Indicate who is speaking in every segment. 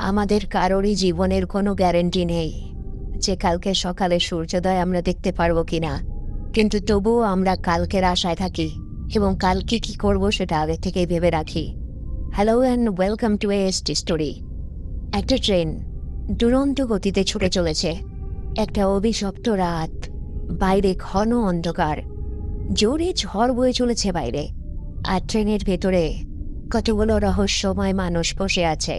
Speaker 1: আমাদের কারোরই জীবনের কোনো গ্যারান্টি নেই যে কালকে সকালে সূর্যোদয় আমরা দেখতে পারবো কিনা, কিন্তু তবুও আমরা কালকের আশায় থাকি এবং কালকে কি করব সেটা আগে থেকেই ভেবে রাখি। Hello and welcome to AST story. একটা ট্রেন দুরন্ত গতিতে ছুটে চলেছে। একটা অভিশপ্ত রাত, বাইরে ঘন অন্ধকার, জোরে ঝড় বয়ে চলেছে বাইরে, আর ট্রেনের ভেতরে কতগুলো রহস্যময় মানুষ বসে আছে।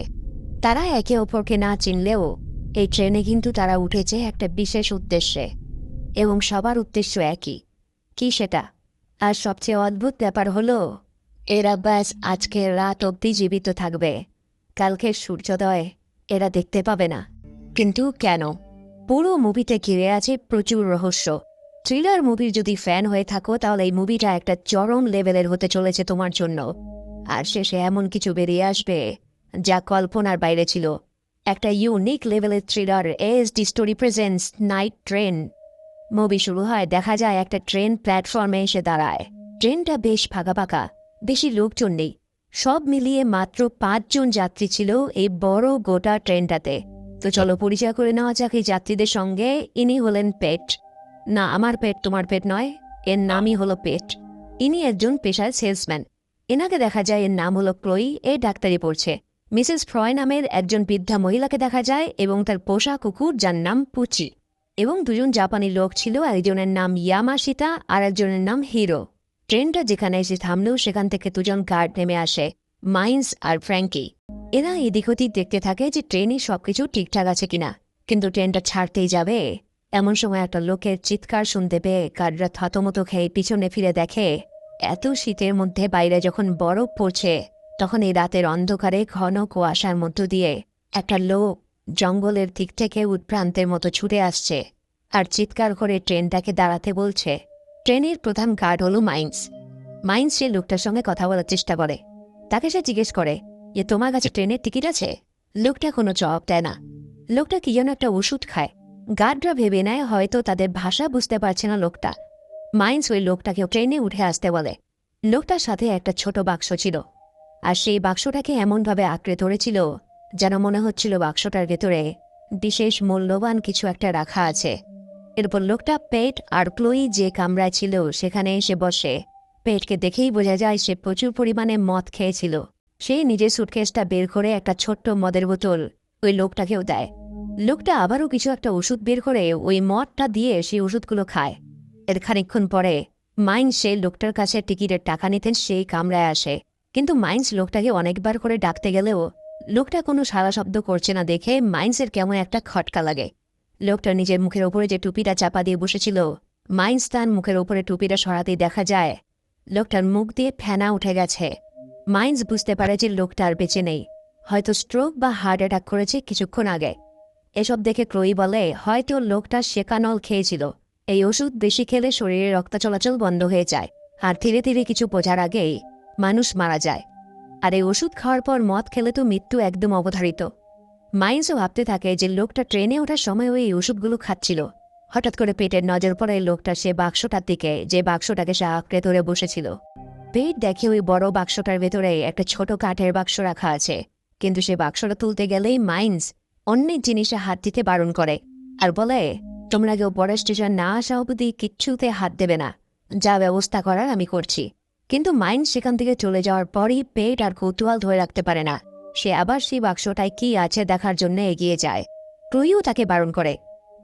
Speaker 1: তারা একে অপরকে না চিনলেও এই ট্রেনে কিন্তু তারা উঠেছে একটা বিশেষ উদ্দেশ্যে, এবং সবার উদ্দেশ্য একই। কি সেটা? আর সবচেয়ে অদ্ভুত ব্যাপার হলো এরা ব্যাস আজকের রাত অবধি জীবিত থাকবে, কালকের সূর্যোদয় এরা দেখতে পাবে না। কিন্তু কেন? পুরো মুভিতে ঘিরে আছে প্রচুর রহস্য। থ্রিলার মুভির যদি ফ্যান হয়ে থাকো তাহলে এই মুভিটা একটা চরম লেভেলের হতে চলেছে তোমার জন্য। আর শেষে এমন কিছু বেরিয়ে আসবে যা কল্পনার বাইরে ছিল। একটা ইউনিক লেভেলের thriller ASD story presents night train. Movie শুরু হয়, দেখা যায় একটা ট্রেন প্ল্যাটফর্মে এসে দাঁড়ায়। ট্রেনটা বেশ ফাঁকা, বেশি লোকজন নেই। সব মিলিয়ে মাত্র 5 জন যাত্রী ছিল এই বড় গোটা ট্রেনটাতে। তো চলো পরিচয় করে নেওয়া যাক এই যাত্রীদের সঙ্গে। ইনি হলেন পেট। না, আমার পেট তোমার পেট নয়, এর নামই হলো পেট। ইনি একজন পেশায় সেলসম্যান। এনাকে দেখা যায় এর নাম হলো ক্লোই, এ ডাক্তারি পড়ছে। মিসেস ফ্রয় নামের একজন বৃদ্ধা মহিলাকে দেখা যায় এবং তার পোষা কুকুর যার নাম পুচি। এবং দুজন জাপানি লোক ছিল, একজনের নাম ইয়ামাশিতা আর একজনের নাম হিরো। ট্রেনটা যেখানে এসে থামলেও সেখান থেকে দুজন গার্ড নেমে আসে, মাইন্স আর ফ্র্যাঙ্কি। এরা এদিক ওদিক দেখতে থাকে যে ট্রেনে সবকিছু ঠিকঠাক আছে কিনা। কিন্তু ট্রেনটা ছাড়তেই যাবে এমন সময় একটা লোকের চিৎকার শুনতে পেয়ে গার্ডরা থতমতো খেয়ে পিছনে ফিরে দেখে এত শীতের মধ্যে বাইরে যখন বরফ পড়ছে তখন এই রাতের অন্ধকারে ঘন কুয়াশার মধ্য দিয়ে একটা লোক জঙ্গলের দিক থেকে উৎপ্রান্তের মতো ছুটে আসছে আর চিৎকার করে ট্রেনটাকে দাঁড়াতে বলছে। ট্রেনের প্রধান গার্ড হলো মাইন্স সে লোকটার সঙ্গে কথা বলার চেষ্টা করে। তাকে সে জিজ্ঞেস করে যে তোমার কাছে ট্রেনের টিকিট আছে? লোকটা কোনো জবাব দেয় না। লোকটা কি যেন একটা ওষুধ খায়। গার্ডরা ভেবে নেয় হয়তো তাদের ভাষা বুঝতে পারছে না লোকটা। মাইন্স ওই লোকটাকে ট্রেনে উঠে আসতে বলে। লোকটার সাথে একটা ছোট বাক্স ছিল, আর সেই বাক্সটাকে এমনভাবে আঁকড়ে ধরেছিল যেন মনে হচ্ছিল বাক্সটার ভেতরে বিশেষ মূল্যবান কিছু একটা রাখা আছে। এরপর লোকটা পেট আর ক্লোই যে কামরায় ছিল সেখানে এসে বসে। পেটকে দেখেই বোঝা যায় সে প্রচুর পরিমাণে মদ খেয়েছিল। সে নিজের সুটকেসটা বের করে একটা ছোট্ট মদের বোতল ওই লোকটাকেও দেয়। লোকটা আবারও কিছু একটা ওষুধ বের করে ওই মদটা দিয়ে সেই ওষুধগুলো খায়। এর খানিকক্ষণ পরে মাইন্স সেই লোকটার কাছে টিকিটের টাকা নিতেন সেই কামরায় আসে। কিন্তু মাইন্স লোকটাকে অনেকবার করে ডাকতে গেলেও লোকটা কোনো সারা শব্দ করছে না দেখে মাইন্সের কেমন একটা খটকা লাগে। লোকটা নিজের মুখের ওপরে যে টুপিটা চাপা দিয়ে বসেছিল, মাইন্স তার মুখের ওপরে টুপিটা সরাতেই দেখা যায় লোকটার মুখ দিয়ে ফেনা উঠে গেছে। মাইন্স বুঝতে পারে যে লোকটা আর বেঁচে নেই, হয়তো স্ট্রোক বা হার্ট অ্যাটাক করেছে কিছুক্ষণ আগে। এসব দেখে ক্লোই বলে হয়তো লোকটা সেকানল খেয়েছিল। এই ওষুধ বেশি খেলে শরীরে রক্ত চলাচল বন্ধ হয়ে যায়, আর ধীরে ধীরে কিছু বোঝার আগেই মানুষ মারা যায়। আর এই ওষুধ খাওয়ার পর মদ খেলে তো মৃত্যু একদম অবধারিত। মাইন্সও ভাবতে থাকে যে লোকটা ট্রেনে ওঠার সময় ওই ওষুধগুলো খাচ্ছিল। হঠাৎ করে পেটের নজর পড়ে লোকটা সে বাক্সটার দিকে, যে বাক্সটাকে সে আঁকড়ে ধরে বসেছিল। পেট দেখে ওই বড় বাক্সটার ভেতরে একটা ছোট কাঠের বাক্স রাখা আছে, কিন্তু সে বাক্সটা তুলতে গেলেই মাইন্স অনেক জিনিসে হাত দিতে বারণ করে আর বলে তোমরা কেউ বড় স্টেশন না আসা অবধি কিচ্ছুতে হাত দেবে না, যা ব্যবস্থা করার আমি করছি। কিন্তু মাইন্স সেখান থেকে চলে যাওয়ার পরই পেট আর কৌতূহল ধরে রাখতে পারে না। সে আবার সেই বাক্সটায় কি আছে দেখার জন্য এগিয়ে যায়। ক্লোইও তাকে বারণ করে,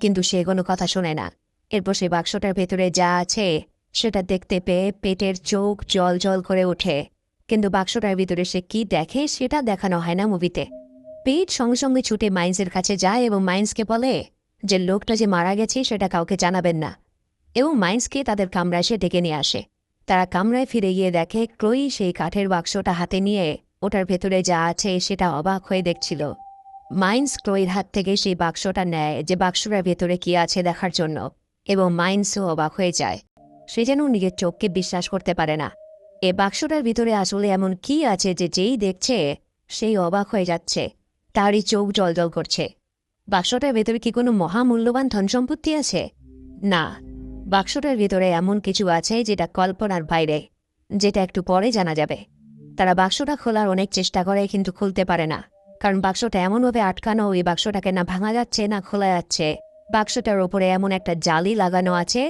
Speaker 1: কিন্তু সে কোনো কথা শোনে না। এরপর সেই বাক্সটার ভেতরে যা আছে সেটা দেখতে পেয়ে পেটের চোখ জল জল করে ওঠে। কিন্তু বাক্সটার ভিতরে সে কি দেখে সেটা দেখানো হয় না মুভিতে। পেট সঙ্গে সঙ্গে ছুটে মাইন্সের কাছে যায় এবং মাইন্সকে বলে যে লোকটা যে মারা গেছে সেটা কাউকে জানাবেন না, এবং মাইন্সকে তাদের কামরায় সে ডেকে নিয়ে আসে। তারা কামরায় ফিরে গিয়ে দেখে ক্লোই সেই কাঠের বাক্সটা হাতে নিয়ে ওটার ভেতরে যা আছে সেটা অবাক হয়ে দেখছিল। মাইন্স ক্লোইর হাত থেকে সেই বাক্সটা নেয় যে বাক্সটার ভেতরে কি আছে দেখার জন্য, এবং মাইন্সও অবাক হয়ে যায়। সে যেন নিজের চোখকে বিশ্বাস করতে পারে না। এ বাক্সটার ভিতরে আসলে এমন কি আছে যে যেই দেখছে সেই অবাক হয়ে যাচ্ছে, তারই চোখ জলজল করছে। বাক্সটার ভেতরে কি কোনো মহামূল্যবান ধনসম্পত্তি আছে? না, বাক্সটার ভেতরে এমন কিছু আছে যেটা কল্পনার বাইরে, যেটা একটু পরে জানা যাবে। তারা বাক্সটা খোলার অনেক চেষ্টা করে কিন্তু খুলতে পারে না, কারণ বাক্সটা এমনভাবে আটকানো, এই বাক্সটাকে না ভাঙা যাচ্ছে না খোলা যাচ্ছে। বাক্সটার ওপরে এমন একটা জালি লাগানো আছে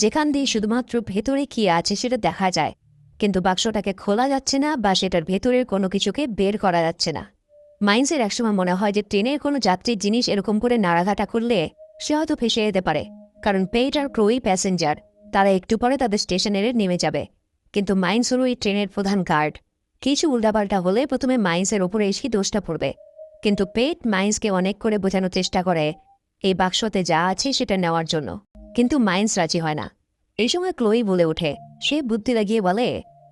Speaker 1: যেখান দিয়ে শুধুমাত্র ভেতরে কি আছে সেটা দেখা যায়, কিন্তু বাক্সটাকে খোলা যাচ্ছে না বা সেটার ভেতরের কোনো কিছুকে বের করা যাচ্ছে না। মাইন্সের একসময় মনে হয় যে ট্রেনের কোনো যাত্রীর জিনিস এরকম করে নাড়াঘাটা করলে সে হয়তো ফেসে যেতে পারে, কারণ পেট আর ক্রোই প্যাসেঞ্জার, তারা একটু পরে তাদের স্টেশনের নেমে যাবে। কিন্তু মাইন্স হল এই ট্রেনের প্রধান গার্ড। কিছু উল্টাপাল্টা হলে প্রথমে মাইন্সের ওপরে এসেই দোষটা পড়বে, কিন্তু পেট মাইন্সকে অনেক করে বোঝানোর চেষ্টা করে এই বাক্সতে যা আছে সেটা নেওয়ার জন্য, কিন্তু মাইন্স রাজি হয় না। এই সময় ক্লোই বলে ওঠে, সে বুদ্ধি লাগিয়ে বলে,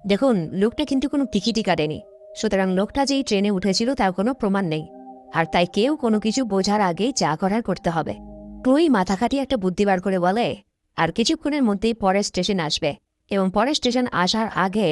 Speaker 1: দেখুন লোকটা কিন্তু কোনো টিকিটই কাটেনি, সুতরাং লোকটা যেই ট্রেনে উঠেছিল তার কোনো প্রমাণ নেই, আর তাই কেউ কোনো কিছু বোঝার আগেই যা করার করতে হবে। ক্লোই মাথা খাটিয়ে একটা বুদ্ধি বার করে বলে, আর কিছুক্ষণের মধ্যেই পরের স্টেশন আসবে, এবং পরের স্টেশন আসার আগে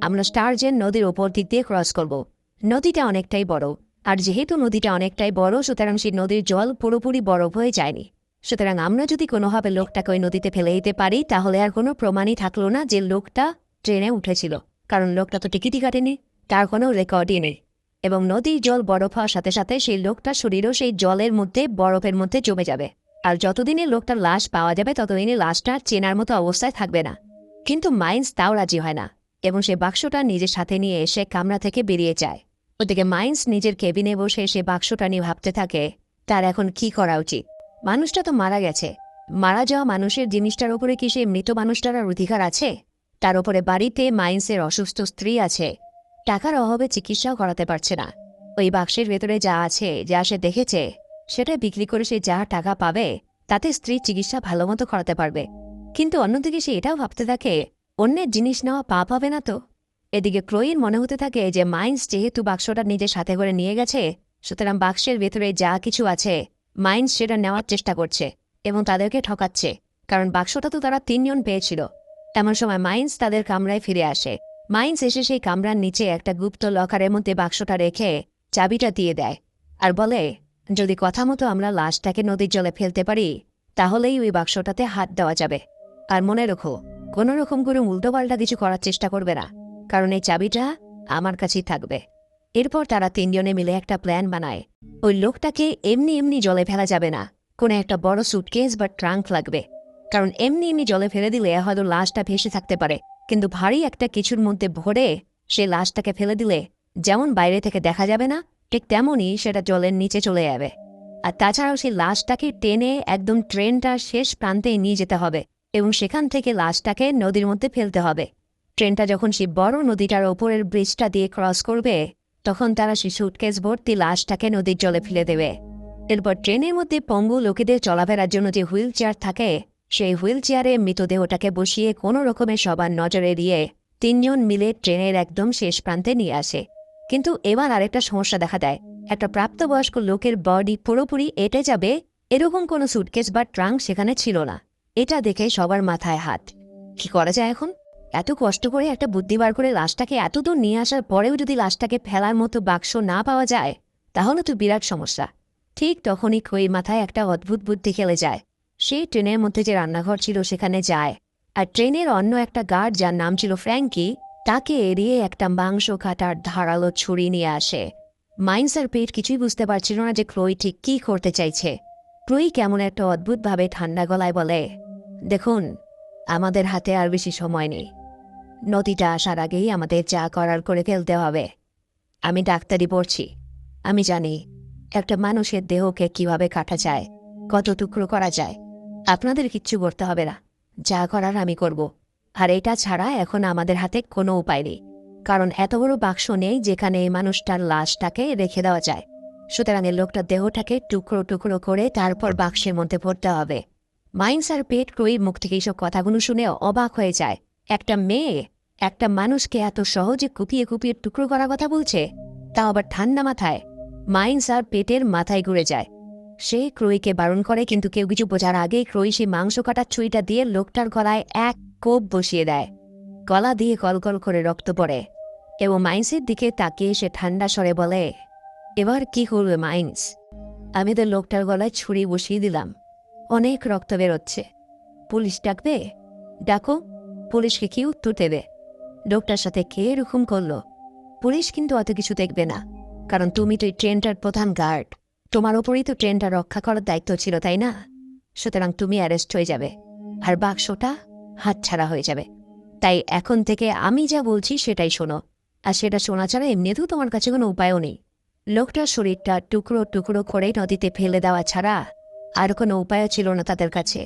Speaker 1: আমরা স্টারজেন নদীর ওপর দিক দিয়ে ক্রস করব। নদীটা অনেকটাই বড়, আর যেহেতু নদীটা অনেকটাই বড় সুতরাং সেই নদীর জল পুরোপুরি বরফ হয়ে যায়নি। সুতরাং আমরা যদি কোনোভাবে লোকটাকে ওই নদীতে ফেলে দিতে পারি তাহলে আর কোনো প্রমাণই থাকলো না যে লোকটা ট্রেনে উঠেছিল, কারণ লোকটা তো টিকিটই কাটেনি, তার কোনো রেকর্ডই নেই। এবং নদীর জল বরফ হওয়ার সাথে সাথে সেই লোকটার শরীরও সেই জলের মধ্যে বরফের মধ্যে জমে যাবে, আর যতদিনে লোকটার লাশ পাওয়া যাবে ততদিনে লাশটা চেনার মতো অবস্থায় থাকবে না। কিন্তু মাইন্স তাও রাজি হয় না, এবং সে বাক্সটা নিজের সাথে নিয়ে এসে কামরা থেকে বেরিয়ে যায়। ওদিকে মাইন্স নিজের কেবিনে বসে সে বাক্সটা নিয়ে ভাবতে থাকে তার এখন কি করা উচিত। মানুষটা তো মারা গেছে, মারা যাওয়া মানুষের জিনিসটার ওপরে কি সেই মৃত মানুষটার আর অধিকার আছে? তার ওপরে বাড়িতে মাইন্সের অসুস্থ স্ত্রী আছে, টাকার অভাবে চিকিৎসাও করাতে পারছে না। ওই বাক্সের ভেতরে যা আছে, যা সে দেখেছে, সেটা বিক্রি করে সে যা টাকা পাবে তাতে স্ত্রীর চিকিৎসা ভালো মতো করাতে পারবে। কিন্তু অন্যদিকে সে এটাও ভাবতে থাকে অন্যের জিনিস নেওয়া পাপ হবে না তো। এদিকে ক্লোইর মনে হতে থাকে যে মাইন্স যেহেতু বাক্সটা নিজের সাথে করে নিয়ে গেছে, সুতরাং বাক্সের ভেতরে যা কিছু আছে মাইন্স সেটা নেওয়ার চেষ্টা করছে এবং তাদেরকে ঠকাচ্ছে, কারণ বাক্সটা তো তারা 3 জন পেয়েছিল। এমন সময় মাইন্স তাদের কামরায় ফিরে আসে। মাইন্স এসে সেই কামরার নিচে একটা গুপ্ত লকারের মধ্যে বাক্সটা রেখে চাবিটা দিয়ে দেয়, আর বলে, যদি কথা মতো আমরা লাশটাকে নদীর জলে ফেলতে পারি তাহলেই ওই বাক্সটাতে হাত দেওয়া যাবে। আর মনে রেখো, কোনো রকম করে উল্টোপাল্টা কিছু করার চেষ্টা করবে না, কারণ এই চাবিটা আমার কাছেই থাকবে। এরপর তারা 3 জনে মিলে একটা প্ল্যান বানায়। ওই লোকটাকে এমনি এমনি জলে ফেলা যাবে না, কোনো একটা বড় সুটকেস বা ট্রাঙ্ক লাগবে, কারণ এমনি এমনি জলে ফেলে দিলে হয়তো লাশটা ভেসে থাকতে পারে, কিন্তু ভারী একটা কিছুর মধ্যে ভরে সে লাশটাকে ফেলে দিলে যেমন বাইরে থেকে দেখা যাবে না, ঠিক তেমনই সেটা জলের নিচে চলে যাবে। আর তাছাড়াও সেই লাশটাকে টেনে একদম ট্রেনটার শেষ প্রান্তে নিয়ে যেতে হবে এবং সেখান থেকে লাশটাকে নদীর মধ্যে ফেলতে হবে। ট্রেনটা যখন সেই বড় নদীটার ওপরের ব্রিজটা দিয়ে ক্রস করবে তখন তারা সেই সুটকেস ভর্তি লাশটাকে নদীর জলে ফেলে দেবে। এরপর ট্রেনের মধ্যে পঙ্গু লোকেদের চলাফেরার জন্য যে হুইল চেয়ার থাকে সেই হুইল চেয়ারে মৃতদেহটাকে বসিয়ে কোনো রকমের সবার নজরে এড়িয়ে 3 জন মিলে ট্রেনের একদম শেষ প্রান্তে নিয়ে আসে। কিন্তু এবার আরেকটা সমস্যা দেখা দেয়, একটা প্রাপ্তবয়স্ক লোকের বডি পুরোপুরি এঁটে যাবে এরকম কোনো সুটকেস বা ট্রাঙ্ক সেখানে ছিল না। এটা দেখে সবার মাথায় হাত। কি করা যায় এখন? এত কষ্ট করে একটা বুদ্ধি বার করে লাশটাকে এত দূর নিয়ে আসার পরেও যদি লাশটাকে ফেলার মতো বাক্স না পাওয়া যায় তাহলে তো বিরাট সমস্যা। ঠিক তখনই খইর মাথায় একটা অদ্ভুত বুদ্ধি খেলে যায়। সে ট্রেনের মধ্যে যে রান্নাঘর ছিল সেখানে যায়, আর ট্রেনের অন্য একটা গার্ড যার নাম ছিল ফ্র্যাঙ্কি তাকে এড়িয়ে একটা মাংস কাটার ধারালো ছুরি নিয়ে আসে। মাইন্স আর পেট কিছুই বুঝতে পারছিল না যে ক্লোই ঠিক কী করতে চাইছে। ক্লোই কেমন একটা অদ্ভুতভাবে ঠান্ডা গলায় বলে, দেখুন, আমাদের হাতে আর বেশি সময় নেই, নদীটা আসার আগেই আমাদের যা করার করে ফেলতে হবে। আমি ডাক্তারি পড়ছি, আমি জানি একটা মানুষের দেহকে কিভাবে কাটা যায়, কত টুকরো করা যায়। আপনাদের কিচ্ছু করতে হবে না, যা করার আমি করব। আর এটা ছাড়া এখন আমাদের হাতে কোনো উপায় নেই, কারণ এত বড় বাক্স নেই যেখানে এই মানুষটার লাশটাকে রেখে দেওয়া যায়। সুতরাং এই লোকটার দেহটাকে টুকরো টুকরো করে তারপর বাক্সের মধ্যে ভরতে হবে। মাইন্স আর পেট ক্লোইর মুখ থেকে এইসব কথাগুলো শুনে অবাক হয়ে যায়। একটা মেয়ে একটা মানুষকে এত সহজে কুপিয়ে কুপিয়ে টুকরো করার কথা বলছে, তাও আবার ঠান্ডা মাথায়। মাইন্স আর পেটের মাথায় ঘুরে যায়। সে ক্রোইকে বারণ করে, কিন্তু কেউ কিছু বোঝার আগেই ক্রোই সেই মাংস কাটার ছুরিটা দিয়ে লোকটার গলায় এক কোপ বসিয়ে দেয়। গলা দিয়ে কলকল করে রক্ত পড়ে এবং মাইন্সের দিকে তাকিয়ে সে ঠান্ডা স্বরে বলে, এবার কি করবে মাইন্স? আমি তো লোকটার গলায় ছুরি বসিয়ে দিলাম, অনেক রক্ত বেরোচ্ছে, পুলিশ ডাকবে? ডাকো, পুলিশকে কি উত্তর দেবে? লোকটার সাথে কে এরকম করলো? পুলিশ কিন্তু অত কিছু দেখবে না, কারণ তুমি তো এই ট্রেনটার প্রধান গার্ড, তোমার ওপরেই তো ট্রেনটা রক্ষা করার দায়িত্ব ছিল, তাই না? সুতরাং তুমি অ্যারেস্ট হয়ে যাবে, আর বাক্সটা হাতছাড়া হয়ে যাবে। তাই এখন থেকে আমি যা বলছি সেটাই শোনো, আর সেটা শোনা ছাড়া এমনিতেও তোমার কাছে কোনো উপায়ও নেই। লোকটার শরীরটা টুকরো টুকরো করে নদীতে ফেলে দেওয়া ছাড়া আর কোনো উপায়ও ছিল না তাদের কাছে।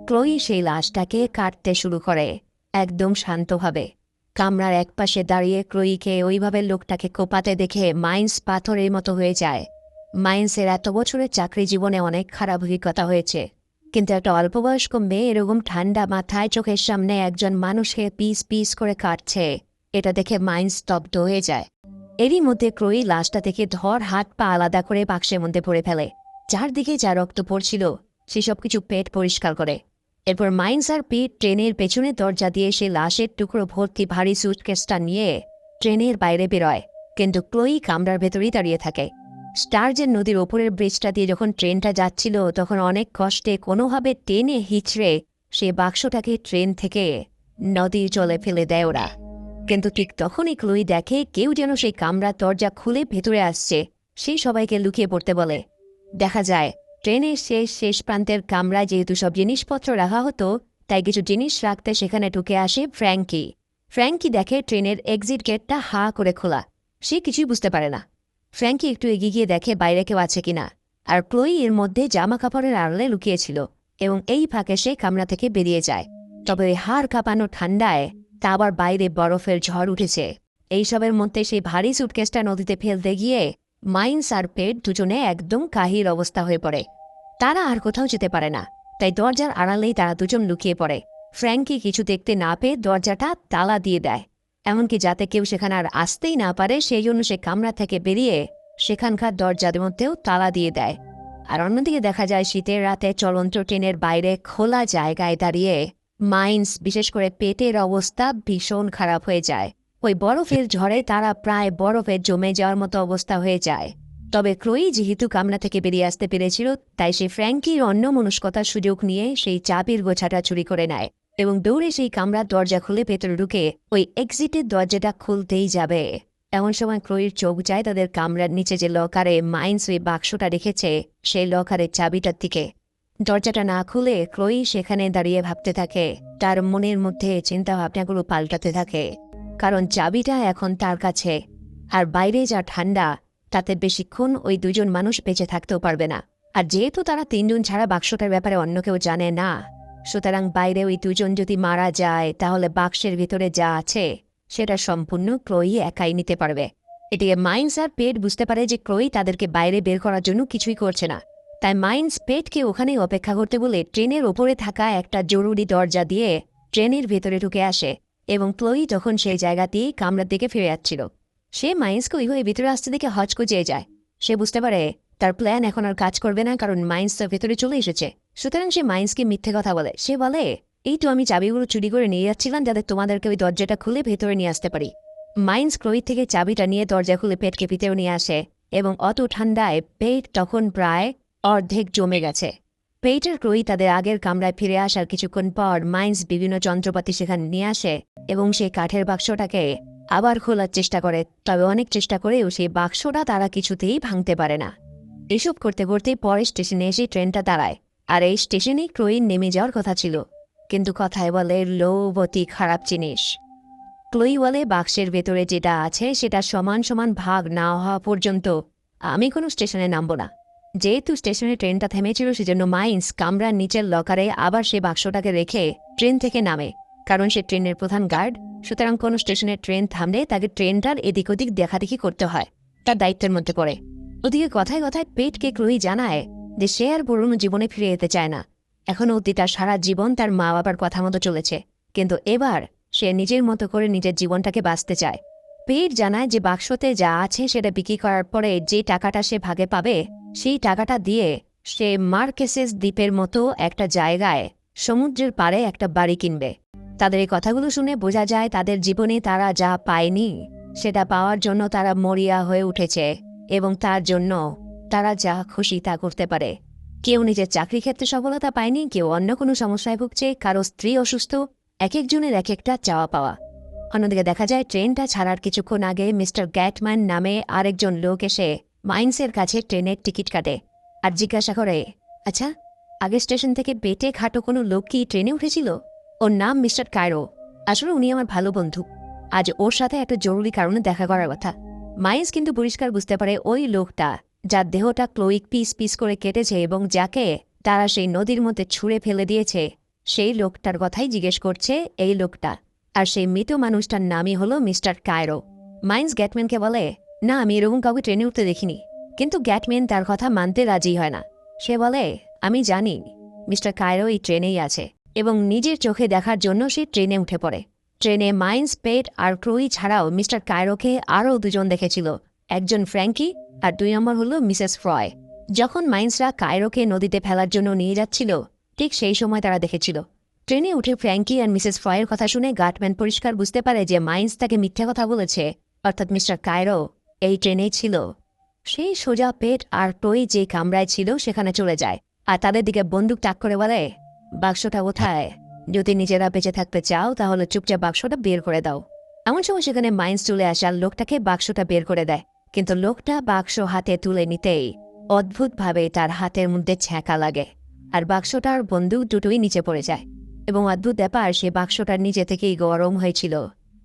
Speaker 1: ক্লোই সেই লাশটাকে কাটতে শুরু করে, একদম শান্তভাবে। কামরার একপাশে দাঁড়িয়ে ক্লোইকে ওইভাবে লোকটাকে কোপাতে দেখে মাইন্স পাথরের মতো হয়ে যায়। মাইন্সের এত বছরের চাকরি জীবনে অনেক খারাপ অভিজ্ঞতা হয়েছে, কিন্তু একটা অল্পবয়স্ক মেয়ে এরকম ঠান্ডা মাথায় চোখের সামনে একজন মানুষকে পিস পিস করে কাটছে, এটা দেখে মাইন্স স্তব্ধ হয়ে যায়। এরই মধ্যে ক্লোই লাশটা থেকে ধর হাত পা আলাদা করে বাক্সের মধ্যে ভরে ফেলে। চারদিকে যা রক্ত পড়ছিল সেসব কিছু পেট পরিষ্কার করে। এরপর মাইন্স আর পিট ট্রেনের পেছনের দরজা দিয়ে সে লাশের টুকরো ভর্তি ভারী সুটকেসটা নিয়ে ট্রেনের বাইরে বেরোয়, কিন্তু ক্লোই কামরার ভেতরেই দাঁড়িয়ে থাকে। স্টারজের নদীর ওপরের ব্রিজটা দিয়ে যখন ট্রেনটা যাচ্ছিল তখন অনেক কষ্টে কোনোভাবে টেনে হিচড়ে সে বাক্সটাকে ট্রেন থেকে নদীর জলে ফেলে দেয় ওরা। কিন্তু ঠিক তখনই ক্লোই দেখে কেউ যেন সেই কামরার দরজা খুলে ভেতরে আসছে। সেই সবাইকে লুকিয়ে পড়তে বলে। দেখা যায় ট্রেনের শেষ প্রান্তের কামরায় যেহেতু সব জিনিসপত্র রাখা হতো, তাই কিছু জিনিস রাখতে সেখানে ঢুকে আসে ফ্র্যাঙ্কি। ফ্র্যাঙ্কি দেখে ট্রেনের এক্সিট গেটটা হা করে খোলা। সে কিছুই বুঝতে পারে না। ফ্র্যাঙ্কি একটু এগিয়ে গিয়ে দেখে বাইরে কেউ আছে কিনা, আর ক্লোই এর মধ্যে জামা কাপড়ের আড়ালে লুকিয়েছিল, এবং এই ফাঁকে সে কামরা থেকে বেরিয়ে যায়। তবে হাড় কাঁপানো ঠান্ডায় তা আবার বাইরে বরফের ঝড় উঠেছে। এইসবের মধ্যে সেই ভারী সুটকেসটা নদীতে ফেলতে গিয়ে মাইন্স আর পেট দুজনে একদম কাহিল অবস্থা হয়ে পড়ে। তারা আর কোথাও যেতে পারে না, তাই দরজার আড়ালেই তারা দুজন লুকিয়ে পড়ে। ফ্র্যাঙ্কি কিছু দেখতে না পেয়ে দরজাটা তালা দিয়ে দেয়, এমনকি যাতে কেউ সেখানে আর আসতেই না পারে সেই জন্য সে কামরা থেকে বেরিয়ে সেখানকার দরজার মধ্যেও তালা দিয়ে দেয়। আর অন্যদিকে দেখা যায় শীতের রাতে চলন্ত ট্রেনের বাইরে খোলা জায়গায় দাঁড়িয়ে মাইন্স, বিশেষ করে পেটের অবস্থা ভীষণ খারাপ হয়ে যায়। ওই বরফের ঝড়ে তারা প্রায় বরফে জমে যাওয়ার মতো অবস্থা হয়ে যায়। তবে ক্লোই যেহেতু কামরা থেকে বেরিয়ে আসতে পেরেছিল, তাই সে ফ্র্যাঙ্কির অন্যমনস্কতার সুযোগ নিয়ে সেই চাবির গোছাটা চুরি করে নেয় এবং দৌড়ে সেই কামরার দরজা খুলে ভেতরে ঢুকে ওই এক্সিটের দরজাটা খুলতেই যাবে। এমন সময় ক্লোইর চোখ যায় তাদের কামরার নিচে যে লকারে মাইন্স ওই বাক্সটা রেখেছে সেই লকারের চাবিটার দিকে। দরজাটা না খুলে ক্লোই সেখানে দাঁড়িয়ে ভাবতে থাকে। তার মনের মধ্যে চিন্তাভাবনাগুলো পাল্টাতে থাকে, কারণ চাবিটা এখন তার কাছে, আর বাইরে যা ঠান্ডা তাতে বেশিক্ষণ ওই দুজন মানুষ বেঁচে থাকতেও পারবে না। আর যেহেতু তারা তিনজন ছাড়া বাক্সটার ব্যাপারে অন্য কেউ জানে না, সুতরাং বাইরে ওই দুজন যদি মারা যায় তাহলে বাক্সের ভিতরে যা আছে সেটা সম্পূর্ণ ক্লোই একাই নিতে পারবে। এটিকে মাইন্স আর পেট বুঝতে পারে যে ক্লোই তাদেরকে বাইরে বের করার জন্য কিছুই করছে না, তাই মাইন্স পেটকে ওখানেই অপেক্ষা করতে বলে ট্রেনের ওপরে থাকা একটা জরুরি দরজা দিয়ে ট্রেনের ভেতরে ঢুকে আসে, এবং ক্লোই তখন সেই জায়গাতেই কামরার দিকে ফিরে যাচ্ছিল। সে মাইন্সকে ওইভাবে ভিতরে আসতে দেখে হচকুচিয়ে যায়। সে বুঝতে পারে তার প্ল্যান এখন আর কাজ করবে না, কারণ মাইন্স তার ভেতরে চলে এসেছে। সুতরাং সে মাইন্সকে মিথ্যে কথা বলে। সে বলে, এই তো আমি চাবিগুলো চুরি করে নিয়ে যাচ্ছিলাম যাতে তোমাদেরকে ওই দরজাটা খুলে ভেতরে নিয়ে আসতে পারি। মাইন্স ক্লোই থেকে চাবিটা নিয়ে দরজা খুলে পেটকে ভিতরে নিয়ে আসে, এবং অত ঠান্ডায় পেট তখন প্রায় অর্ধেক জমে গেছে। পেটের ক্লোই তাদের আগের কামরায় ফিরে আসার কিছুক্ষণ পর মাইন্স বিভিন্ন যন্ত্রপাতি সেখানে নিয়ে আসে এবং সেই কাঠের বাক্সটাকে আবার খোলার চেষ্টা করে। তবে অনেক চেষ্টা করেও সেই বাক্সটা তারা কিছুতেই ভাঙতে পারে না। এসব করতে করতে পরে স্টেশনে এসে ট্রেনটা দাঁড়ায়, আর এই স্টেশনে ক্লোই নেমে যাওয়ার কথা ছিল, কিন্তু কথায় বলে লোভ অতি খারাপ জিনিস। ক্লোই বলে, বাক্সের ভেতরে যেটা আছে সেটা সমান সমান ভাগ না হওয়া পর্যন্ত আমি কোনো স্টেশনে নামব না। যেহেতু স্টেশনে ট্রেনটা থেমেছিল সেজন্য মাইন্স কামরার নিচের লকারে আবার সে বাক্সটাকে রেখে ট্রেন থেকে নামে, কারণ সে ট্রেনের প্রধান গার্ড। সুতরাং কোনো স্টেশনে ট্রেন থামলে তাকে ট্রেনটার এদিক ওদিক দেখাদেখি করতে হয়, তার দায়িত্বের মধ্যে পড়ে। ওদিকে কথায় কথায় পেটকে ক্লোই জানায় যে সে আর পুরনো জীবনে ফিরে যেতে চায় না। এখনও অবধি তার সারা জীবন তার মা বাবার কথা মতো চলেছে, কিন্তু এবার সে নিজের মতো করে নিজের জীবনটাকে বাঁচতে চায়। পেট জানায় যে বাক্সতে যা আছে সেটা বিক্রি করার পরে যে টাকাটা সে ভাগে পাবে, সেই টাকাটা দিয়ে সে মার্কেসেস দ্বীপের মতো একটা জায়গায় সমুদ্রের পাড়ে একটা বাড়ি কিনবে। তাদের এই কথাগুলো শুনে বোঝা যায় তাদের জীবনে তারা যা পায়নি সেটা পাওয়ার জন্য তারা মরিয়া হয়ে উঠেছে, এবং তার জন্য তারা যা খুশি তা করতে পারে। কেউ নিজের চাকরি ক্ষেত্রে সফলতা পায়নি, কেউ অন্য কোনো সমস্যায় ভুগছে, কারো স্ত্রী অসুস্থ, এক একজনের এক একটা চাওয়া পাওয়া। অন্যদিকে দেখা যায় ট্রেনটা ছাড়ার কিছুক্ষণ আগে মিস্টার গ্যাটম্যান নামে আরেকজন লোক এসে মাইন্সের কাছে ট্রেনের টিকিট কাটে আর জিজ্ঞাসা করে, আচ্ছা, আগের স্টেশন থেকে বেটে খাটো কোনো লোক কি ট্রেনে উঠেছিল? ওর নাম মিস্টার কায়রো। আসলে উনি আমার ভালো বন্ধু। আজ ওর সাথে একটা জরুরি কারণে দেখা করার কথা। মাইন্স কিন্তু পরিষ্কার বুঝতে পারে ওই লোকটা, যার দেহটা ক্লোইক পিস পিস করে কেটেছে এবং যাকে তারা সেই নদীর মধ্যে ছুঁড়ে ফেলে দিয়েছে, সেই লোকটার কথাই জিজ্ঞেস করছে এই লোকটা। আর সেই মৃত মানুষটার নামই হলো মিস্টার কায়রো। মাইন্স গ্যাটম্যানকে বলে, না, আমি এরকম কাউকে ট্রেনে উঠতে দেখিনি। কিন্তু গ্যাটম্যান তার কথা মানতে রাজি হয় না। সে বলে, আমি জানি মিস্টার কায়রো এই ট্রেনেই আছে, এবং নিজের চোখে দেখার জন্য সে ট্রেনে উঠে পড়ে। ট্রেনে মাইন্স, পেট আর ক্রুই ছাড়াও মিস্টার কায়রোকে আরও দুজন দেখেছিল, একজন ফ্র্যাঙ্কি আর 2 নম্বর হলো মিসেস ফ্রয়। যখন মাইন্সরা কায়রোকে নদীতে ফেলার জন্য নিয়ে যাচ্ছিল, ঠিক সেই সময় তারা দেখেছিল। ট্রেনে উঠে ফ্র্যাঙ্কি আর মিসেস ফ্রয়ের কথা শুনে গাটম্যান পরিষ্কার বুঝতে পারে যে মাইন্স তাকে মিথ্যা কথা বলেছে, অর্থাৎ মিস্টার কায়রো এই ট্রেনেই ছিল। সেই সোজা পেট আর টই যে কামরায় ছিল সেখানে চলে যায় আর তাদের দিকে বন্দুক তাক করে বলে, বাক্সটা কোথায়? যদি নিজেরা বেঁচে থাকতে চাও তাহলে চুপচাপ বাক্সটা বের করে দাও। এমন সময় সেখানে মাইন্স চলে আসে আর লোকটাকে বাক্সটা বের করে দেয়। কিন্তু লোকটা বাক্স হাতে তুলে নিতেই অদ্ভুতভাবে তার হাতের মধ্যে ছ্যাঁকা লাগে আর বাক্সটার বন্দুক দুটোই নিচে পড়ে যায়। এবং অদ্ভুত ব্যাপার, সে বাক্সটার নিচে থেকেই গরম হয়েছিল।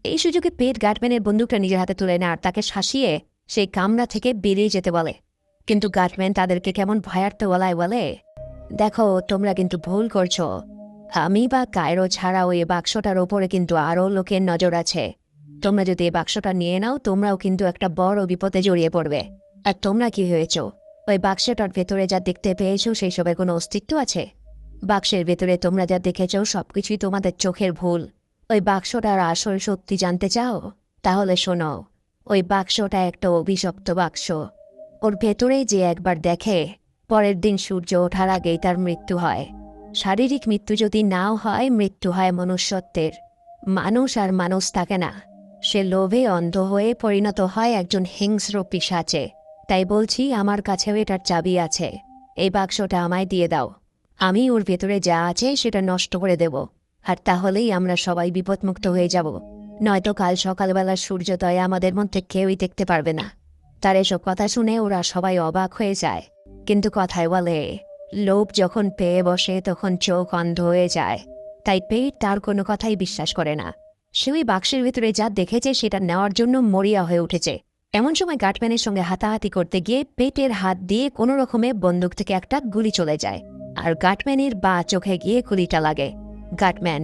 Speaker 1: এই সুযোগে পেট গাটম্যানের বন্দুকটা নিজের হাতে তুলে নেয় আর তাকে শাসিয়ে সেই কামরা থেকে বেরিয়ে যেতে বলে। কিন্তু গাটম্যান তাদেরকে কেমন ভয়ার্থ গলায় বলে, দেখো, তোমরা কিন্তু ভুল করছো। আমি বা কায়রো ছাড়াও এই বাক্সটার ওপরে কিন্তু আরও লোকের নজর আছে। তোমরা যদি এই বাক্সটা নিয়ে নাও, তোমরাও কিন্তু একটা বড় বিপদে জড়িয়ে পড়বে। আর তোমরা কি হয়েছ? ওই বাক্সটার ভেতরে যা দেখতে পেয়েছো সেই সবের কোনো অস্তিত্ব আছে? বাক্সের ভেতরে তোমরা যা দেখেছ সবকিছুই তোমাদের চোখের ভুল। ওই বাক্সটার আসল সত্যি জানতে চাও? তাহলে শোনো, ওই বাক্সটা একটা অভিশপ্ত বাক্স। ওর ভেতরে যে একবার দেখে, পরের দিন সূর্য ওঠার আগেই তার মৃত্যু হয়। শারীরিক মৃত্যু যদি নাও হয়, মৃত্যু হয় মনুষ্যত্বের। মানুষ আর মানুষ থাকে না, সে লোভে অন্ধ হয়ে পরিণত হয় একজন হিংস্র পিশাচে। তাই বলছি, আমার কাছেও এটার চাবি আছে। এই বাক্সটা আমায় দিয়ে দাও, আমি ওর ভেতরে যা আছে সেটা নষ্ট করে দেব, আর তাহলেই আমরা সবাই বিপদমুক্ত হয়ে যাব। নয়তো কাল সকালবেলা সূর্যোদয়ে আমাদের মধ্যে কেউই দেখতে পারবে না। তার এসব কথা শুনে ওরা সবাই অবাক হয়ে যায়। কিন্তু কথায় বলে, লোভ যখন পেয়ে বসে তখন চোখ অন্ধ হয়ে যায়। তাই পেট তার কোনো কথাই বিশ্বাস করে না। সে ওই বাক্সের ভেতরে যা দেখেছে সেটা নেওয়ার জন্য মরিয়া হয়ে উঠেছে। এমন সময় গাটম্যানের সঙ্গে হাতাহাতি করতে গিয়ে পেটের হাত দিয়ে কোনো রকমে বন্দুক থেকে একটা গুলি চলে যায় আর গাটম্যানের বা চোখে গিয়ে গুলিটা লাগে। গাটম্যান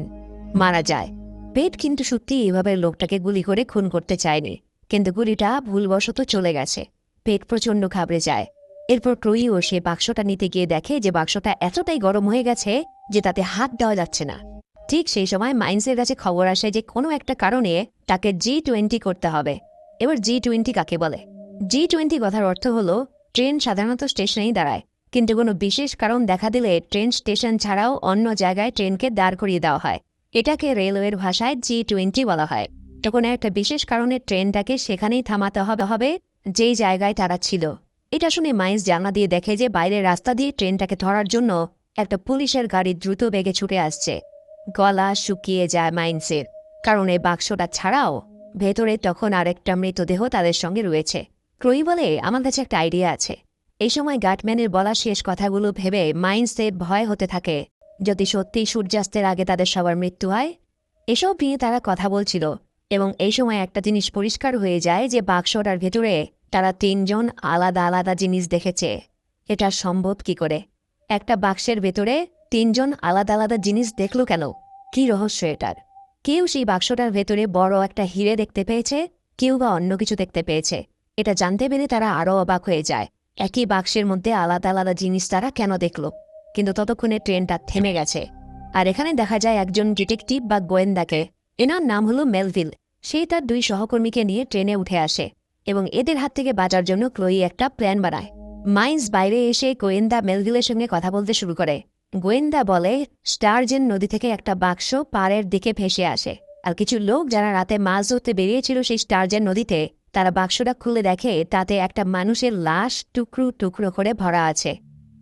Speaker 1: মারা যায়। পেট কিন্তু সত্যি এভাবে লোকটাকে গুলি করে খুন করতে চায়নি, কিন্তু গুলিটা ভুলবশত চলে গেছে। পেট প্রচণ্ড ঘাবড়ে যায়। এরপর ক্রুইও সে বাক্সটা নিতে গিয়ে দেখে যে বাক্সটা এতটাই গরম হয়ে গেছে যে তাতে হাত দেওয়া যাচ্ছে না। ঠিক সেই সময় মাইন্সের কাছে খবর আসে যে কোনো একটা কারণে তাকে G20 করতে হবে। এবার G20 কাকে বলে? G20 কথার অর্থ হলো ট্রেন সাধারণত স্টেশনেই দাঁড়ায়, কিন্তু কোনো বিশেষ কারণ দেখা দিলে ট্রেন স্টেশন ছাড়াও অন্য জায়গায় ট্রেনকে দাঁড় করিয়ে দেওয়া হয়। এটাকে রেলওয়ের ভাষায় G20 বলা হয়। তখন একটা বিশেষ কারণে ট্রেনটাকে সেখানেই থামাতে হবে যেই জায়গায় তারা ছিল। এটা শুনে মাইন্স জানলা দিয়ে দেখে যে বাইরের রাস্তা দিয়ে ট্রেনটাকে ধরার জন্য একটা পুলিশের গাড়ি দ্রুত বেগে ছুটে আসছে। গলা শুকিয়ে যায় মাইন্সের, কারণ এই বাক্সটা ছাড়াও ভেতরে তখন আরেকটা মৃতদেহ তাদের সঙ্গে রয়েছে। ক্রুই বলে, আমার কাছে একটা আইডিয়া আছে। এই সময় গাটম্যানের বলা শেষ কথাগুলো ভেবে মাইন্সের ভয় হতে থাকে, যদি সত্যিই সূর্যাস্তের আগে তাদের সবার মৃত্যু হয়। এসব নিয়ে তারা কথা বলছিল এবং এই সময় একটা জিনিস পরিষ্কার হয়ে যায় যে বাক্সটার ভেতরে তারা 3 জন আলাদা আলাদা জিনিস দেখেছে। এটা সম্ভব কি করে? একটা বাক্সের ভেতরে 3 জন আলাদা আলাদা জিনিস দেখল কেন? কি রহস্য এটার? কেউ সেই বাক্সটার ভেতরে বড় একটা হিরে দেখতে পেয়েছে, কেউ বা অন্য কিছু দেখতে পেয়েছে। এটা জানতে পেরে তারা আরও অবাক হয়ে যায়। একই বাক্সের মধ্যে আলাদা আলাদা জিনিস তারা কেন দেখল? কিন্তু ততক্ষণে ট্রেনটা থেমে গেছে আর এখানে দেখা যায় একজন ডিটেকটিভ বা গোয়েন্দাকে। এনার নাম হলো মেলভিল। সে তার 2 সহকর্মীকে নিয়ে ট্রেনে উঠে আসে এবং এদের হাত থেকে বাঁচার জন্য ক্লোই একটা প্ল্যান বানায়। মাইন্স বাইরে এসে গোয়েন্দা মেলভিলের সঙ্গে কথা বলতে শুরু করে। গোয়েন্দা বলে, স্টারজেন নদী থেকে একটা বাক্স পাড়ের দিকে ভেসে আসে, আর কিছু লোক যারা রাতে মাছ ধরতে বেরিয়েছিল সেই স্টারজেন নদীতে, তারা বাক্সটা খুলে দেখে তাতে একটা মানুষের লাশ টুকরো টুকরো করে ভরা আছে।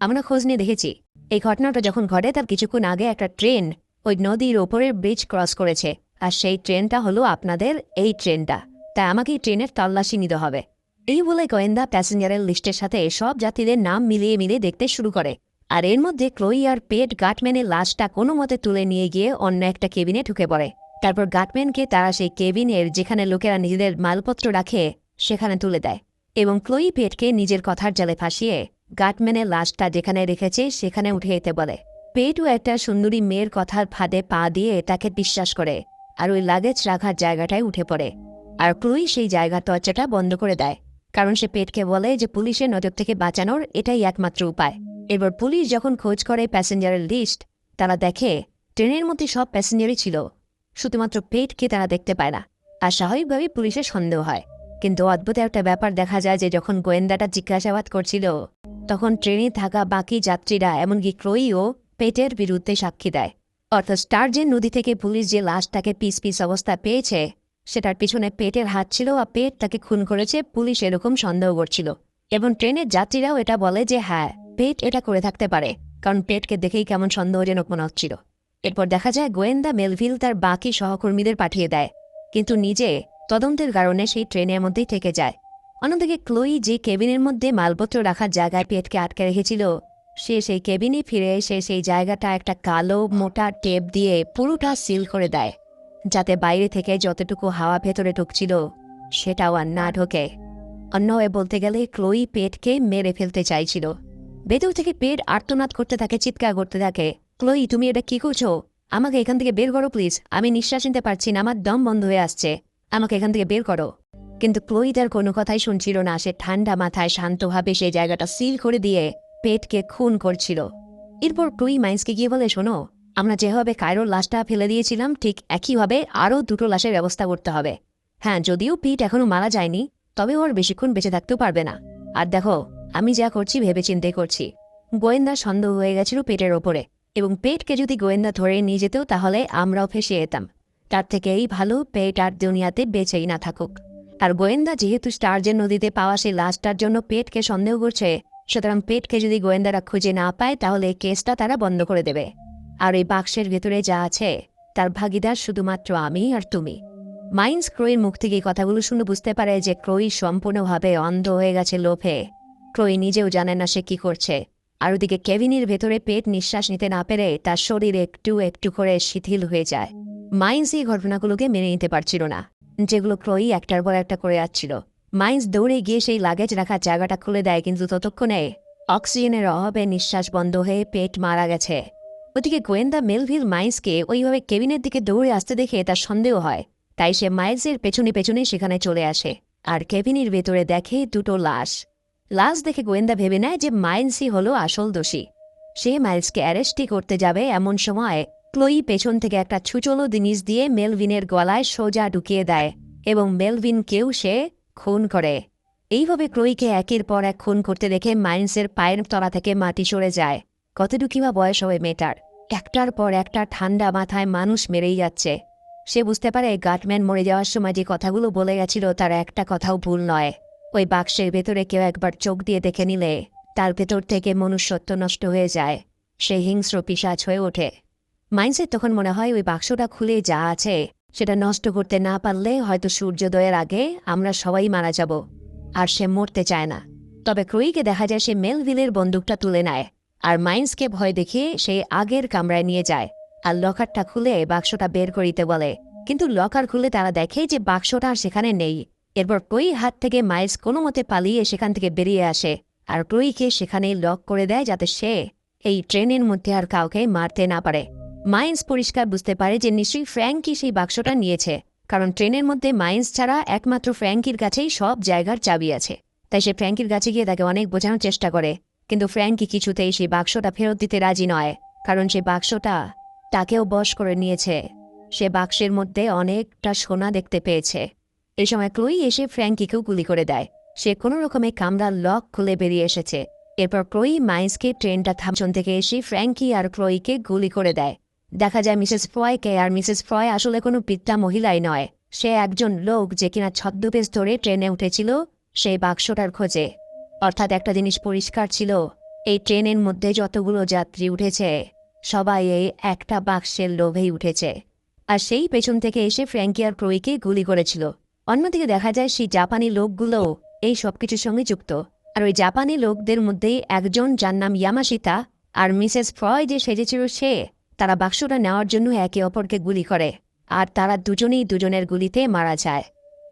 Speaker 1: আমরা খোঁজ নিয়ে দেখেছি, এই ঘটনাটা যখন ঘটে তার কিছুক্ষণ আগে একটা ট্রেন ওই নদীর ওপরের ব্রিজ ক্রস করেছে আর সেই ট্রেনটা হলো আপনাদের এই ট্রেনটা, তাই আমাকে এই ট্রেনের তল্লাশি নিতে হবে। এই বলে গোয়েন্দা প্যাসেঞ্জারের লিস্টের সাথে সব যাত্রীদের নাম মিলিয়ে মিলিয়ে দেখতে শুরু করে। আর এর মধ্যে ক্লোই আর পেট গাটম্যানের লাশটা কোনো মতে তুলে নিয়ে গিয়ে অন্য একটা কেবিনে ঢুকে পড়ে। তারপর গাটম্যানকে তারা সেই কেবিনের যেখানে লোকেরা নিজেদের মালপত্র রাখে সেখানে তুলে দেয় এবং ক্লোই পেটকে নিজের কথার জালে ফাঁসিয়ে গাটম্যানের লাশটা যেখানে রেখেছে সেখানে উঠে যেতে বলে। পেটও একটা সুন্দরী মেয়ের কথার ফাঁদে পা দিয়ে তাকে বিশ্বাস করে আর ওই লাগেজ রাখার জায়গাটায় উঠে পড়ে। আর ক্লোই সেই জায়গার দরজাটা বন্ধ করে দেয়, কারণ সে পেটকে বলে যে পুলিশের নজর থেকে বাঁচানোর এটাই একমাত্র উপায়। এবার পুলিশ যখন খোঁজ করে প্যাসেঞ্জারের লিস্ট, তারা দেখে ট্রেনের মধ্যে সব প্যাসেঞ্জারই ছিল, শুধুমাত্র পেটকে তারা দেখতে পায় না। আর স্বাভাবিকভাবেই পুলিশের সন্দেহ হয়। কিন্তু অদ্ভুত একটা ব্যাপার দেখা যায় যে যখন গোয়েন্দাটা জিজ্ঞাসাবাদ করছিল তখন ট্রেনে থাকা বাকি যাত্রীরা এমনকি ক্লোইও পেটের বিরুদ্ধে সাক্ষী দেয়। অর্থাৎ স্টারজেন নদী থেকে পুলিশ যে লাশটাকে পিস পিস অবস্থা পেয়েছে সেটার পিছনে পেটের হাত ছিল আর পেট তাকে খুন করেছে, পুলিশ এরকম সন্দেহ করছিল। এবং ট্রেনের যাত্রীরাও এটা বলে যে হ্যাঁ, পেট এটা করে থাকতে পারে, কারণ পেটকে দেখেই কেমন সন্দেহজনক মনে হচ্ছিল। এরপর দেখা যায় গোয়েন্দা মেলভিল তার বাকি সহকর্মীদের পাঠিয়ে দেয়, কিন্তু নিজে তদন্তের কারণে সেই ট্রেনের মধ্যেই থেকে যায়। অন্যদিকে ক্লোই যে কেবিনের মধ্যে মালপত্র রাখার জায়গায় পেটকে আটকে রেখেছিল, সে সেই কেবিনে ফিরে এসে সেই জায়গাটা একটা কালো মোটা টেপ দিয়ে পুরোটা সিল করে দেয়, যাতে বাইরে থেকে যতটুকু হাওয়া ভেতরে ঢুকছিল সেটাও আর না ঢোকে। অন্যভাবে বলতে গেলে ক্লোই পেটকে মেরে ফেলতে চাইছিল। ভেতর থেকে পেট আর্তনাদ করতে থাকে, চিৎকার করতে থাকে, ক্লোই তুমি এটা কি করছো? আমাকে এখান থেকে বের করো প্লিজ, আমি নিঃশ্বাস নিতে পারছি না, আমার দম বন্ধ হয়ে আসছে, আমাকে এখান থেকে বের করো। কিন্তু ক্লোই তার কোনো কথাই শুনছিল না। সে ঠান্ডা মাথায় শান্তভাবে সেই জায়গাটা সিল করে দিয়ে পেটকে খুন করছিল। এরপর ক্লোই মাইন্সকে গিয়ে বলে, শোনো, আমরা যেভাবে কায়রোর লাশটা ফেলে দিয়েছিলাম ঠিক একইভাবে আরও 2টো লাশের ব্যবস্থা করতে হবে। হ্যাঁ, যদিও পিট এখনো মারা যায়নি, তবে ওর বেশিক্ষণ বেঁচে থাকতেও পারবে না। আর দেখো, আমি যা করছি ভেবেচিন্তে করছি। গোয়েন্দা সন্দেহ হয়ে গেছিল পেটের ওপরে, এবং পেটকে যদি গোয়েন্দা ধরে নিয়ে যেত তাহলে আমরাও ফেসে যেতাম। তার থেকে এই ভালো পেট আর দুনিয়াতে বেঁচেই না থাকুক। আর গোয়েন্দা যেহেতু স্টারজেন নদীতে পাওয়া সেই লাশটার জন্য পেটকে সন্দেহ করছে, সুতরাং পেটকে যদি গোয়েন্দারা খুঁজে না পায় তাহলে এই কেসটা তারা বন্ধ করে দেবে। আর এই বাক্সের ভেতরে যা আছে তার ভাগিদার শুধুমাত্র আমি আর তুমি। মাইন্স ক্রোয়ের মুখ থেকে এই কথাগুলো শুনে বুঝতে পারে যে ক্রোই সম্পূর্ণভাবে অন্ধ হয়ে গেছে লোভে। ক্রোই নিজেও জানে না সে কি করছে। আর ওদিকে কেভিনের ভেতরে পেট নিঃশ্বাস নিতে না পেরে তার শরীর একটু একটু করে শিথিল হয়ে যায়। মাইন্স এই ঘটনাগুলোকে মেনে নিতে পারছিল না, যেগুলো ক্রোই একটার পর একটা করে যাচ্ছিল। মাইন্স দৌড়ে গিয়ে সেই লাগেজ রাখার জায়গাটা খুলে দেয়, কিন্তু ততক্ষণে অক্সিজেনের অভাবে নিঃশ্বাস বন্ধ হয়ে পেট মারা গেছে। ওদিকে গোয়েন্দা মেলভিল মাইন্সকে ওইভাবে কেবিনের দিকে দৌড়ে আসতে দেখে তার সন্দেহ হয়, তাই সে মাইলসের পেছনে পেছনে সেখানে চলে আসে আর কেবিনের ভেতরে দেখে 2টো লাশ। লাশ দেখে গোয়েন্দা ভেবে নেয় যে মাইলসই হলো আসল দোষী। সে মাইলসকে অ্যারেস্টই করতে যাবে, এমন সময় ক্লোই পেছন থেকে একটা ছুচলো জিনিস দিয়ে মেলভিনের গলায় সোজা ঢুকিয়ে দেয় এবং মেলভিনকেও সে খুন করে। এইভাবে ক্লোইকে একের পর এক খুন করতে দেখে মাইলসের পায়ের তলা থেকে মাটি সরে যায়। কতটুকু বা বয়স হবে মেয়েটার, একটার পর একটা ঠান্ডা মাথায় মানুষ মেরেই যাচ্ছে। সে বুঝতে পারে গাটম্যান মরে যাওয়ার সময় যে কথাগুলো বলে গেছিল তার একটা কথাও ভুল নয়। ওই বাক্সের ভেতরে কেউ একবার চোখ দিয়ে দেখে নিলে তার ভেতর থেকে মনুষ্যত্ব নষ্ট হয়ে যায়, সে হিংস্র পিশাচ হয়ে ওঠে। মাইন্সের তখন মনে হয় ওই বাক্সটা খুলে যা আছে সেটা নষ্ট করতে না পারলে হয়তো সূর্যোদয়ের আগে আমরা সবাই মারা যাব। আর সে মরতে চায় না। তবে ক্রোইকে দেখা যায় সে মেলভিলের বন্দুকটা তুলে নেয় আর মাইন্সকে ভয় দেখিয়ে সে আগের কামরায় নিয়ে যায় আর লকারটা খুলে বাক্সটা বের করিতে বলে। কিন্তু লকার খুলে তারা দেখে যে বাক্সটা আর সেখানে নেই। এরপর ক্লোই হাত থেকে মাইলস কোনো মতে পালিয়ে সেখান থেকে বেরিয়ে আসে আর ক্লোইকে সেখানেই লক করে দেয় যাতে সে এই ট্রেনের মধ্যে আর কাউকে মারতে না পারে। মাইন্স পরিষ্কার বুঝতে পারে যে নিশ্চয়ই ফ্র্যাঙ্কি সেই বাক্সটা নিয়েছে, কারণ ট্রেনের মধ্যে মাইন্স ছাড়া একমাত্র ফ্র্যাঙ্কির কাছেই সব জায়গার চাবি আছে। তাই সে ফ্র্যাঙ্কির কাছে গিয়ে তাকে অনেক বোঝানোর চেষ্টা করে, কিন্তু ফ্র্যাঙ্কি কিছুতেই সেই বাক্সটা ফেরত দিতে রাজি নয়, কারণ সে বাক্সটা তাকেও বশ করে নিয়েছে। সে বাক্সের মধ্যে অনেকটা সোনা দেখতে পেয়েছে। এই সময় ক্লোই এসে ফ্র্যাঙ্কিকেও গুলি করে দেয়। সে কোনো রকমে কামরার লক খুলে বেরিয়ে এসেছে। এরপর ক্লোই মাইন্সকে ট্রেনটা থামচন থেকে এসে ফ্র্যাঙ্কি আর ক্লোইকে গুলি করে দেয়। দেখা যায় মিসেস ফ্রয়কে, আর মিসেস ফ্রয় আসলে কোনো পিতা মহিলাই নয়, সে একজন লোক যে কিনা ছদ্মবেশ ধরে ট্রেনে উঠেছিল সেই বাক্সটার খোঁজে। অর্থাৎ একটা জিনিস পরিষ্কার ছিল, এই ট্রেনের মধ্যে যতগুলো যাত্রী উঠেছে সবাই এই একটা বাক্সের লোভেই উঠেছে। আর সেই পেছন থেকে এসে ফ্র্যাঙ্কি আর ক্লোইকে গুলি করেছিল। অন্যদিকে দেখা যায় সেই জাপানি লোকগুলো এই সবকিছুর সঙ্গে যুক্ত। আর ওই জাপানি লোকদের মধ্যেই একজন, যার নাম ইয়ামাশিতা, আর মিসেস ফ্রয় যে সেজেছিল সে, তারা বাক্সটা নেওয়ার জন্য একে অপরকে গুলি করে। আর তারা দুজনেই দুজনের গুলিতে মারা যায়।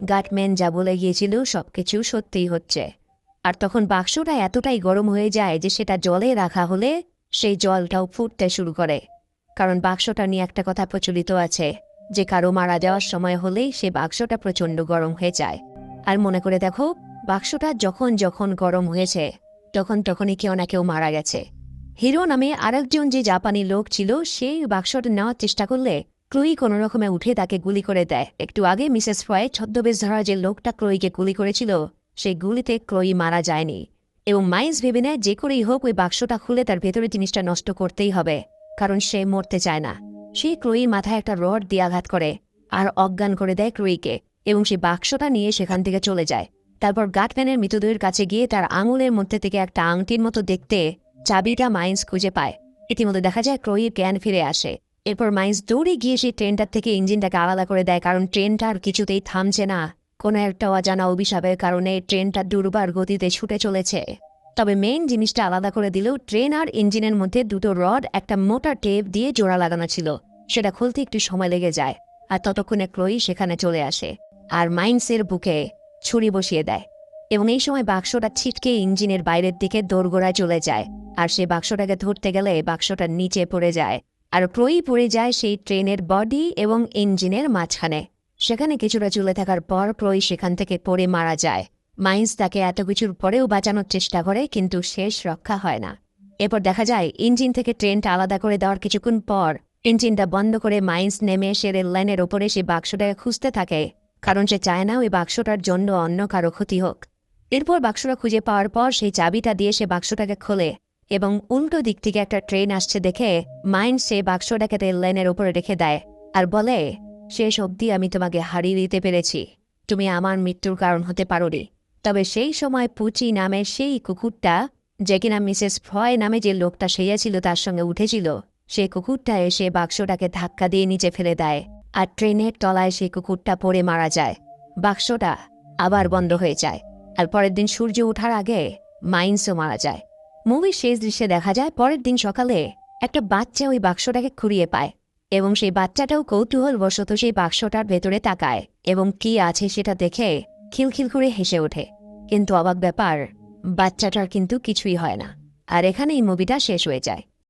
Speaker 1: গাটম্যান যা বলে গিয়েছিল সবকিছু সত্যিই হচ্ছে। আর তখন বাক্সটা এতটাই গরম হয়ে যায় যে সেটা জলে রাখা হলে সেই জলটাও ফুটতে শুরু করে। কারণ বাক্সটা নিয়ে একটা কথা প্রচলিত আছে যে কারো মারা যাওয়ার সময় হলেই সে বাক্সটা প্রচণ্ড গরম হয়ে যায়। আর মনে করে দেখো, বাক্সটা যখন যখন গরম হয়েছে তখন তখনই কেউ না কেউ মারা গেছে। হিরো নামে আরেকজন যে জাপানি লোক ছিল, সেই বাক্সটা নেওয়ার চেষ্টা করলে ক্লোই কোনো রকমে উঠে তাকে গুলি করে দেয়। একটু আগে মিসেস ফ্রয় ছদ্মবেশ ধরা যে লোকটা ক্লোইকে গুলি করেছিল, সেই গুলিতে ক্লোই মারা যায়নি। এবং মাইন্স ভেবে নেয় যে করেই হোক ওই বাক্সটা খুলে তার ভেতরে জিনিসটা নষ্ট করতেই হবে, কারণ সে মরতে চায় না। সে ক্লোইর মাথায় একটা রড দিয়ে আঘাত করে আর অজ্ঞান করে দেয় ক্লোইকে, এবং সে বাক্সটা নিয়ে সেখান থেকে চলে যায়। তারপর গাটম্যানের মৃতদেহের কাছে গিয়ে তার আঙুলের মধ্যে থেকে একটা আংটির মতো দেখতে চাবিটা মাইন্স খুঁজে পায়। ইতিমধ্যে দেখা যায় ক্লোইর জ্ঞান ফিরে আসে। এরপর মাইন্স দৌড়ে গিয়ে সেই ট্রেনটার থেকে ইঞ্জিনটাকে আলাদা করে দেয়, কারণ ট্রেনটা আর কিছুতেই থামছে না। কোনো একটা অজানা অভিশাপের কারণে ট্রেনটা দুর্বার গতিতে ছুটে চলেছে। তবে মেইন জিনিসটা আলাদা করে দিলেও ট্রেন আর ইঞ্জিনের মধ্যে দুটো রড একটা মোটা টেপ দিয়ে জোড়া লাগানো ছিল, সেটা খুলতে একটু সময় লেগে যায়। আর ততক্ষণে ক্লোই সেখানে চলে আসে আর মাইন্সের বুকে ছুরি বসিয়ে দেয়। এবং এই সময় বাক্সটা ছিটকে ইঞ্জিনের বাইরের দিকে দোরগোড়ায় চলে যায়। আর সে বাক্সটাকে ধরতে গেলে বাক্সটা নিচে পড়ে যায় আর ক্লোই পড়ে যায় সেই ট্রেনের বডি এবং ইঞ্জিনের মাঝখানে। সেখানে কিছুটা চলে থাকার পর ক্লোই সেখান থেকে পড়ে মারা যায়। মাইন্স তাকে এত কিছুর পরেও বাঁচানোর চেষ্টা করে, কিন্তু শেষ রক্ষা হয় না। এরপর দেখা যায় ইঞ্জিন থেকে ট্রেনটা আলাদা করে দেওয়ার কিছুক্ষণ পর ইঞ্জিনটা বন্ধ করে মাইন্স নেমে সে রেল লাইনের ওপরে সে বাক্সটাকে খুঁজতে থাকে, কারণ সে চায় না ওই বাক্সটার জন্য অন্য কারো ক্ষতি হোক। এরপর বাক্সটা খুঁজে পাওয়ার পর সেই চাবিটা দিয়ে সে বাক্সটাকে খোলে এবং উল্টো দিক থেকে একটা ট্রেন আসছে দেখে মাইন্স সেই বাক্সটাকে রেল লাইনের ওপরে রেখে দেয় আর বলে, শেষ অবধি আমি তোমাকে হারিয়ে দিতে পেরেছি, তুমি আমার মৃত্যুর কারণ হতে পারোনি। তবে সেই সময় পুচি নামে সেই কুকুরটা, যে কিনা মিসেস ফ্রয় নামে যে লোকটা সেজেছিল তার সঙ্গে উঠেছিল, সেই কুকুরটা এসে বাক্সটাকে ধাক্কা দিয়ে নিচে ফেলে দেয় আর ট্রেনের তলায় সেই কুকুরটা পড়ে মারা যায়। বাক্সটা আবার বন্ধ হয়ে যায় আর পরের দিন সূর্য ওঠার আগে মাইন্সও মারা যায়। মুভির শেষ দৃশ্যে দেখা যায় পরের দিন সকালে একটা বাচ্চা ওই বাক্সটাকে খুঁড়িয়ে পায় এবং সেই বাচ্চাটাও কৌতূহলবশত সেই বাক্সটার ভেতরে তাকায় এবং কি আছে সেটা দেখে খিলখিল করে হেসে ওঠে। কিন্তু অবাক ব্যাপার, বাচ্চাটার কিন্তু কিছুই হয় না। আর এখানেই মুভিটা শেষ হয়ে যায়।